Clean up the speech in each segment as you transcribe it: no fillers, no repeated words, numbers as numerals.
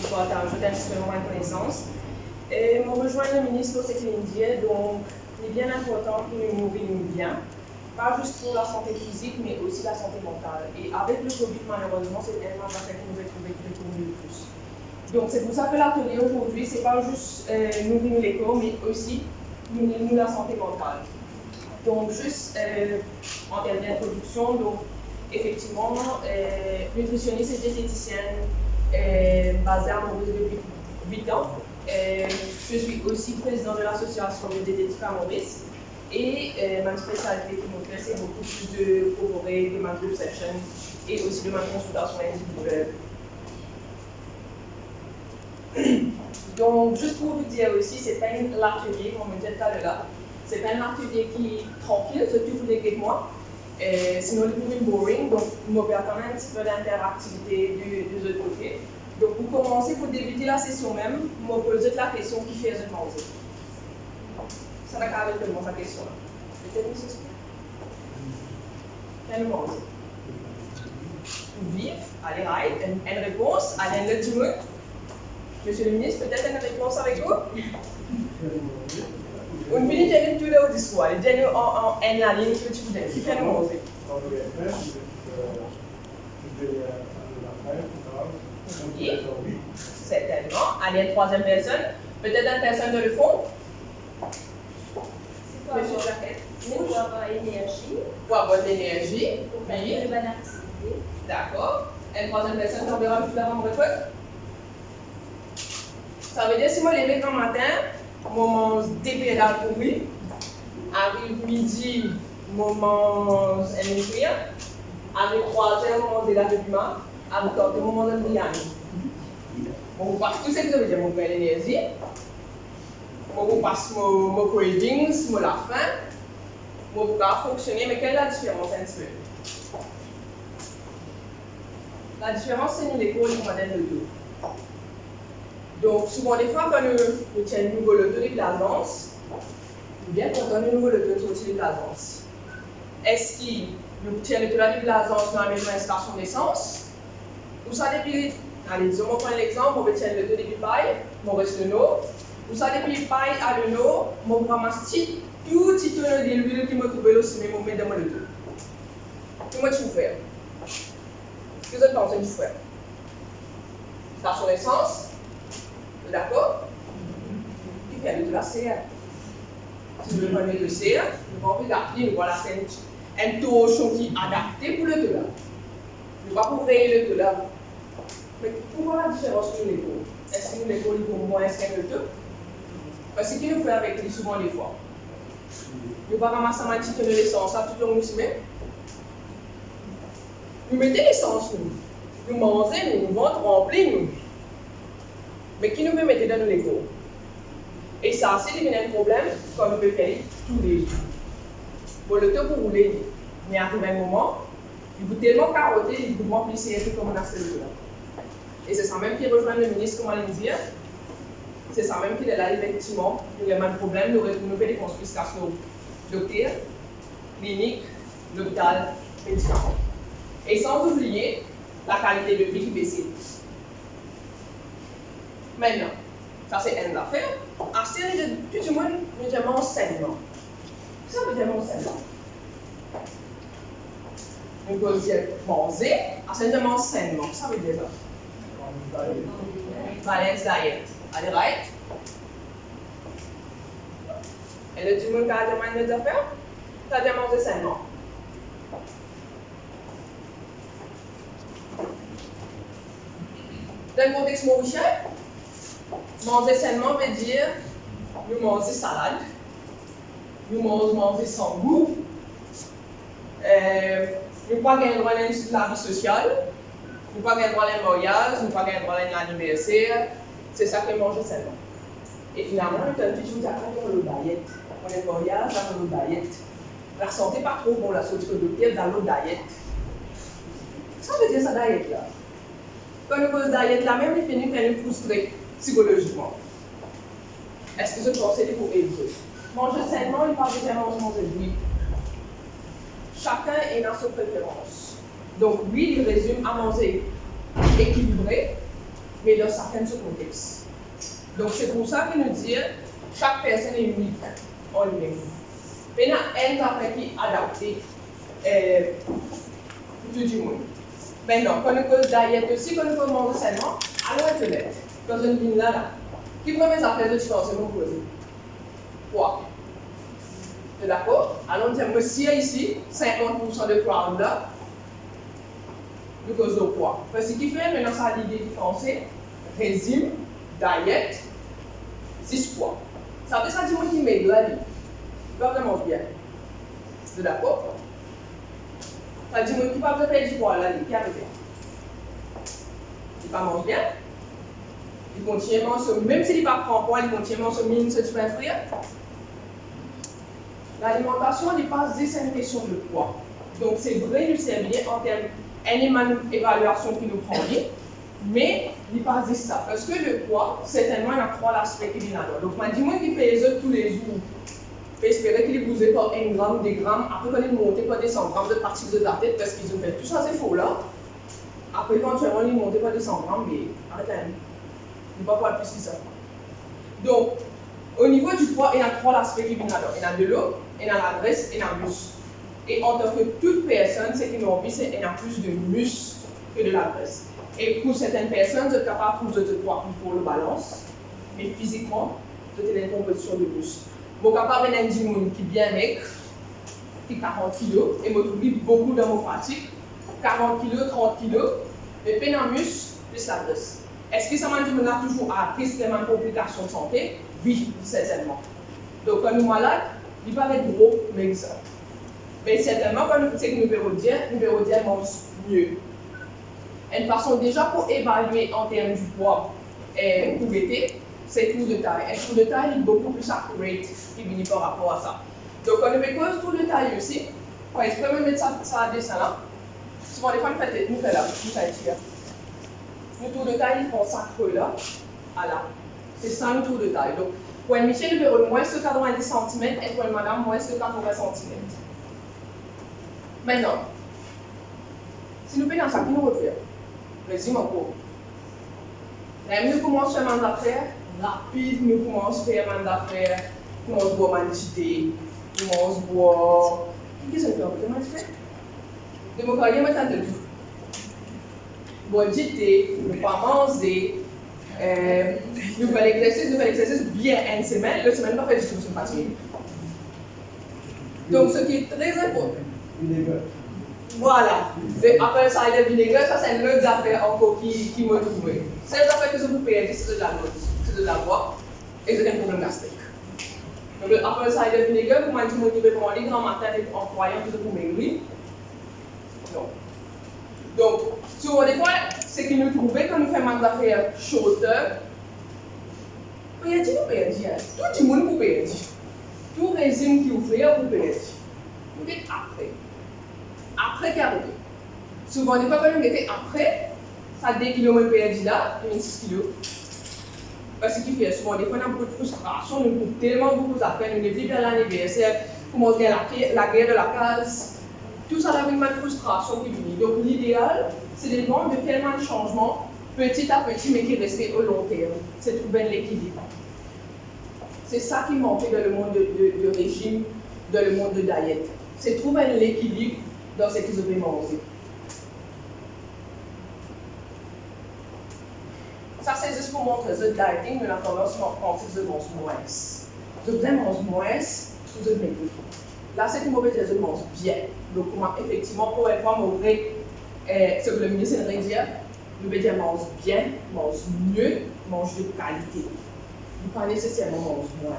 soit ajouter un supplément de connaissances. Et je rejoins le ministre pour ce qu'il dit, donc il est bien important que nous nourrissons bien, pas juste pour la santé physique, mais aussi la santé mentale. Et avec le Covid, malheureusement, c'est tellement un facteur qui nous est trouvé le plus. Donc c'est pour ça que l'atelier aujourd'hui, c'est pas juste nourrir les corps, mais aussi nourrir la santé mentale. Donc juste en termes d'introduction, donc effectivement, nutritionniste et diététicienne basée à Maurice depuis 8 ans. Je suis aussi présidente de l'association de diététique à Maurice. Et ma spécialité qui me fait, c'est beaucoup plus de collaborer, de ma session et aussi de ma consultation individuelle. Donc, juste pour vous dire aussi, c'est pas l'atelier, comme on me disait tout à l'heure, c'est pas un atelier qui est tranquille, surtout pour les mois. Sinon, le plus boring, donc, on va quand même un petit peu d'interactivité du autre côté. Donc, pour commencer, pour débuter la session même, je vais poser la question qui fait de manger. Ça va carrément tellement sa question là. Peut-être une question. Quel manger? Vivre, allez, right, une réponse, allez, le tout. Monsieur le ministre, peut-être une réponse avec vous? On finit de tout le discours. Il dit en la ligne que tu voudrais. Qui fait le manger? Oui, certainement. Allez, une troisième personne. Peut-être une personne de le fond? Monsieur Jacquet? Pour avoir l'énergie. Pour avoir de l'énergie. Pour faire une bonne activité. D'accord. Une troisième personne qui enverra plus avant votre truc? Ça veut dire si je me lève le matin, je mange des pédales pour lui. Arrive midi, je mange un nutrient. Arrive 3 heures, je mange des laves de piment. Arrive 4 heures, je mange un biryani. Bon, vous passez tout ce que ça veut dire, je prends l'énergie. Je passe mon cravings, la faim. Je peux fonctionner, mais quelle est la différence un petit peu? La différence, c'est que les cours, ils modèles de dos. Donc, souvent, des fois, quand nous tiens un nouveau loto de l'agence, ou bien quand on a un nouveau loto de l'agence, est-ce qu'il nous tient le tour de l'agence dans la même station d'essence? Ou ça depuis, allez, disons, on prend l'exemple, on retient le loto de paille, on reste le eau. Ou ça depuis paille à l'eau, on ramasse tout petit tonneau d'huile qui me trouve là, mais on met dans le loto. Comment tu fais? Qu'est-ce que tu penses que tu fais? Station d'essence? D'accord? Tu fais de la CR. Si tu veux prendre le CR, tu vas regarder, voilà, c'est un torchon qui est adapté pour le dollar. Tu ne vas pas pour payer le dollar. Mais pourquoi la différence entre les cours? Est-ce que les cours sont moins qu'un le parce que ce qu'il nous fait avec lui souvent des fois. Nous ne pas ramasser un petit peu de l'essence, ça tout le monde se met. Nous mettons l'essence, nous mangeons, nous ventre rempli, nous. Mais qui nous peut mettre dans nos légos? Et ça, c'est devenu un problème quand nous peut faire tous les jours. Bon, le temps pour rouler, mais arrive un moment, il vous tellement carotté, il vous manque l'ICF comme on a fait le là. Et c'est ça même qui rejoint le ministre, comment il dit. C'est ça même qu'il est là, effectivement, il y a un problème, nous faisons des confiscations docteur, clinique, l'hôpital, médicaments. Et sans oublier la qualité de vie qui baisse. Maintenant, ça c'est une affaire. Assez de tout le monde, nous disons sainement. Ça veut dire sainement. Nous pouvons dire manger, assez de sainement. Ça veut dire ça. Balance diet. Allez, right? Et le tout le monde qui a demandé de faire, ça veut dire manger sainement. Dans le contexte mauricien, manger sainement veut dire nous manger salade, nous manger sans goût, nous ne pas gagner droit à la vie sociale, nous ne pas gagner droit à un mariage, nous ne pas gagner droit à un anniversaire. C'est ça que manger sainement. Et finalement, nous avons toujours dit dans le diet. On est mariage dans le diet. La santé pas trop bon, la santé docteur dans le diet. Ça veut dire ça diet là. Quand nous faisons diet là, même les finit qu'elle nous frustrer psychologiquement. Est-ce que ce conseil est pour éviter? Manger sainement, il parle de manger oui. Chacun est dans ses préférences. Donc oui, il résume à manger équilibré, mais dans certains contextes. Donc c'est pour ça que nous disons chaque personne est unique en lui-même. Maintenant, elle a qui adapté tout le monde. Maintenant, quand on diète aussi, quand on mange sainement, allons à toilette. Dans une ville là, qui prend mes affaires de différence pour poser? Quoi? D'accord? Alors, moi, si ici, 50% de crowd là, de cause de poids. Parce que ce qui fait maintenant, ça a l'idée différencier régime, diète, 6 poids. Ça veut dire que qui maigre la vie. Pas vraiment bien. D'accord? Ça veut dire que qui pas perdre du poids la vie, qui arrive. Il ne mange bien. Il continue à manger, même s'il ne prend pas poids, il continue à manger mine, ce super frère. L'alimentation n'est pas c'est une question de poids. Donc c'est vrai, nous servir en termes d'évaluation qui nous prend bien, mais il n'est pas ça. Parce que le poids, certainement, il y a 3 aspects qui viennent là-dedans. Donc, moi, dis-moi qui pèse tous les jours. Je peux espérer qu'il est bougé par 1 gramme, 2 grammes. Après, quand il monte par des 100 grammes de particules de la tête, parce qu'ils ont fait tout ça, c'est faux là. Après, éventuellement, il monte par des 100 grammes, mais arrête là. Il ne va pas plus que ça. Donc, au niveau du poids, il y a 3 aspects qui viennent là-dedans. Il y a de l'eau, il y a la graisse et il y a le muscle. Et en tant que toute personne, ce qui nous envie, c'est qu'il y a plus de muscle que de la graisse. Et pour certaines personnes, vous êtes capable de poids pour le balance, mais physiquement, vous êtes en compétition de muscle. Vous êtes capable d'un monde qui est bien maigre, qui est 40 kg, et vous trouvez beaucoup dans vos pratiques, 40 kg, 30 kg, mais peine en muscle, plus la graisse. Est-ce que ça m'a dit que a toujours à tristement de complications de santé? Oui, certainement. Donc, quand nous sommes malades, il peut être gros, mais ça. Mais certainement, quand nous faisons numéro 10 mange mieux. Une façon déjà pour évaluer en termes du poids pour l'été, c'est le tour de taille. Un tour de taille est beaucoup plus accurate qui vient par rapport à ça. Donc, quand on met le tour de taille aussi, quand je peux mettre ça à dessin là, souvent les femmes nous fait là, nous fait ici. Le tour de taille, ils font ça creux là, à là. C'est ça le tour de taille. Donc, pour un monsieur numéro moins de 90 cm et pour une madame moins de 80 cm. Maintenant, si nous faisons ça, qui nous refait? Résime en cours. Là, nous commençons à faire des affaires rapide, nous commençons à faire des affaires, nous commençons à boire manchité, nous commençons à boire. Qu'est-ce que nous faisons? Comment tu fais? Démocratie, maintenant, de tout. Boire du thé, ne pas manger, nous faisons l'exercice bien une semaine, la semaine, pas faire du tout, c'est fatigué. Donc, ce qui est très important. Voilà. Après ça, il y a le vinaigre, ça c'est une autre affaire encore qui me trouve. C'est une affaire que je vous paye, c'est de la note, c'est de la voix, et c'est un problème gastrique. Donc après ça, il y a le vinaigre, vous m'avez dit que vous pouvez prendre grand matin en croyant que vous maigrir. Non. Donc, sur des fois, ce que nous trouvons quand nous faisons des affaires shorter, vous pouvez dire, tout le monde peut dire. Tout régime qui vous fait, vous pouvez dire. Vous dites après. Après qui arrive. Souvent, des fois, quand on était après, ça 2 km perdu là, 26 kg. Parce que fait souvent, des fois, on a beaucoup de frustration, nous avons tellement beaucoup d'affaires, nous vivons vers l'anniversaire, comment on la guerre de la case. Tout ça, avec une frustration qui vient. Donc, l'idéal, c'est de demander de tellement de changements, petit à petit, mais qui restent au long terme. C'est trouver l'équilibre. C'est ça qui manque dans le monde de régime, dans le monde de diète. C'est trouver l'équilibre dans ce que vous avez mangé. Ça, c'est juste pour montrer que le dieting, mais la tendance quand vous mangez moins. Vous devez manger moins, vous devez maigrir. Là, c'est une mauvaise chose, je mange bien. Donc, effectivement, pour une fois, ce que le ministre aimerait dire, le média mange bien, mange mieux, mange de qualité. Pas nécessairement manger moins.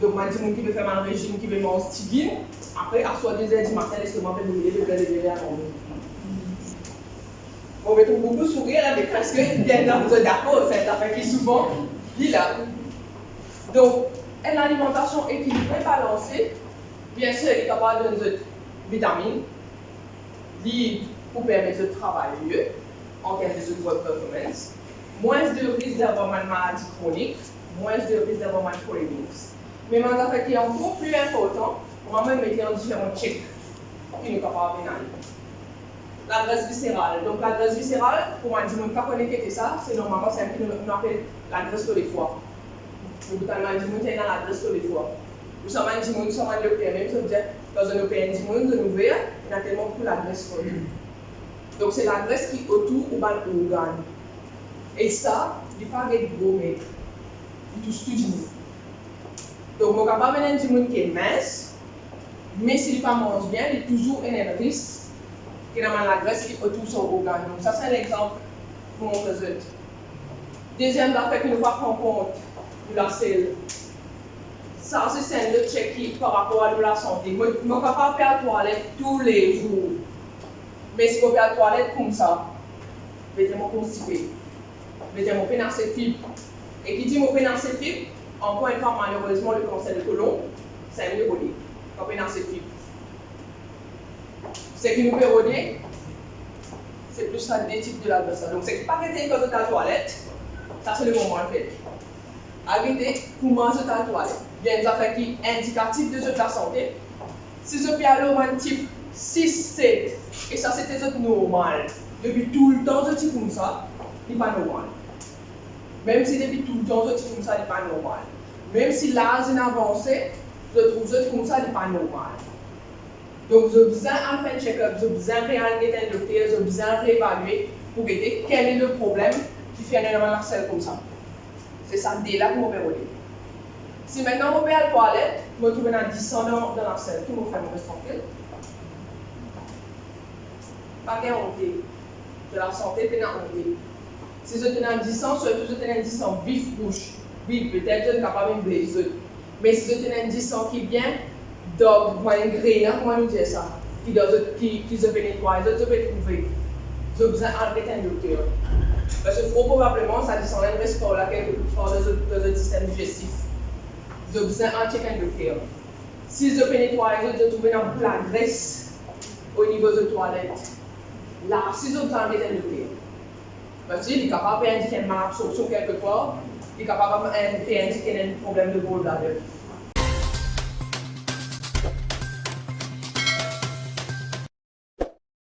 Donc, moi, je dis qui veut faire un régime, qui veut manger tigine, après, à soit 2h du matin, l'estomac fait brûler, le lever à manger. On va trouver beaucoup sourire là, mais parce que bien vous êtes d'accord, c'est un affaire qui souvent dit là. Donc, une alimentation équilibrée, balancée, bien sûr, elle est capable de donner des vitamines, pour permettre de travailler mieux en termes de work performance, moins de risque d'avoir une maladie chronique, moins de risque d'avoir mal cravings. Mais une affaire qui est encore plus important, on va même mettre en différents checks qui nous capables de La graisse viscérale. Donc la graisse viscérale, pour moi, je ne sais pas connaître ça, c'est normalement c'est un peu qu'on appelle la graisse de l'effort. Donc totalement, je ne sais pas la graisse de l'effort. Nous sommes un dimon, nous sommes un OPM, même si on dit dans un OPM dimon, de ouvert, il y a tellement beaucoup la graisse pour nous. Donc c'est la graisse qui est autour ou dans l'organe. Et ça, il ne faut pas être gros maigre. Il touche tout le monde. Donc, on ne peut pas venir du monde qui est mince, mais s'il ne mange bien, il est toujours un risque qui a la graisse qui est autour de son organe. Donc, ça, c'est un exemple pour mon résultat. Deuxième affaire que nous devons prendre en compte de la selle. Ça, c'est un autre check par rapport à la santé. Je ne peux pas faire la toilette tous les jours. Mais si je fais la toilette comme ça, mettez-moi constipé. Mettez-moi pénacé fibre. Et qui dit mon pénacé fibre, encore une fois, malheureusement, le cancer de côlon, c'est un neurodé. Quand pénacé fibre. C'est qui nous peut rôder, c'est plus ça des types de la graisse. Donc, c'est pas arrêter quand tu ta toilette, ça c'est le moment en fait. Arrêter pour manger ta toilette. Il y a une affaire qui est indicative de ta santé. Si je fais un type 6, 7, et ça c'était normal, depuis tout le temps, je dis comme ça, il n'est pas normal. Même si depuis tout le temps, je dis comme ça, il n'est pas normal. Même si l'âge est avancé, je trouve que comme ça, il n'est pas normal. Donc, je besoin de faire un check-up, je besoin de réaliser un docteur, je besoin de réévaluer pour voir quel est le problème qui fait un élément selle comme ça. C'est ça, dès là que je vais rouler. Si maintenant je vais à la toilette, je me trouve dans 10 dans la selle, tout le monde fait mon tranquille. Pas de honte. De la santé, tu es honte. Si je tenais un 10 surtout je tenais un 10 vif bouche. Oui, peut-être je ne suis pas capable de blesser. Mais si je tenais un 10 qui est bien, donc, un grain, comment nous dire ça, qui se fait nettoyer, je peux trouver. Je besoin d'arrêter un docteur. Parce que probablement, ça descend un sport là, quelque part dans le système digestif. Je besoin d'arrêter un docteur. Si je peux nettoyer, je trouve dans la graisse au niveau de la toilette. Là, si je besoin d'arrêter un docteur. Parce qu'il est capable d'indiquer une malabsorption quelque part, il est capable d'indiquer un problème de bol bladder.